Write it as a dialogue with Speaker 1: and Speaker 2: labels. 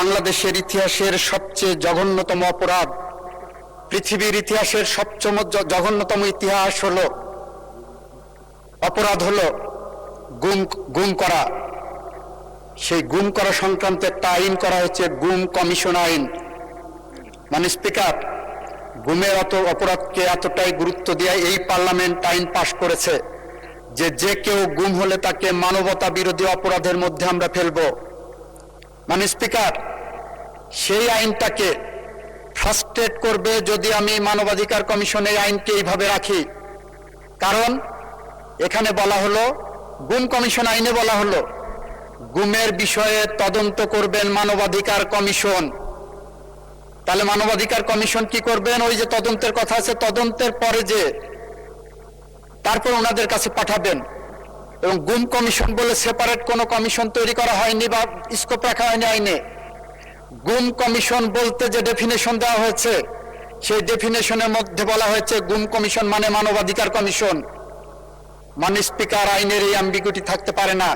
Speaker 1: বাংলাদেশের ইতিহাসের সবচেয়ে জঘন্যতম অপরাধ, পৃথিবীর ইতিহাসের সবচেয়ে জঘন্যতম ইতিহাস হলো অপরাধ হলো গুম করা। সেই গুম করা সংক্রান্ত একটা আইন করা হয়েছে, গুম কমিশন আইন। মানে স্পিকার, গুমের অপরাধকে এতটাই গুরুত্ব দিয়ে এই পার্লামেন্ট আইন পাশ করেছে যে যে কেউ গুম হলে তাকে মানবতা বিরোধী অপরাধের মধ্যে আমরা ফেলবো। মানে স্পিকার, সেই আইনটাকে ফ্রাস্ট্রেট করবে যদি আমি মানবাধিকার কমিশনের আইনকে এইভাবে রাখি। কারণ এখানে বলা হলো, গুম কমিশন আইনে বলা হলো গুমের বিষয়ে তদন্ত করবেন মানবাধিকার কমিশন। তাহলে মানবাধিকার কমিশন কি করবেন? ওই যে তদন্তের কথা আছে, তদন্তের পরে যে তারপর ওনাদের কাছে পাঠাবেন। এবং গুম কমিশন বলে সেপারেট কোনো কমিশন তৈরি করা হয়নি বা স্কোপ রাখা হয়নি আইনে। গুম কমিশন বলতে যে ডেফিনেশন দেওয়া হয়েছে, সেই ডেফিনেশনের মধ্যে বলা হয়েছে গুম কমিশন মানে মানবাধিকার কমিশন। মানে স্পিকার, আইনের এই অ্যাম্বিগুইটি থাকতে পারে না।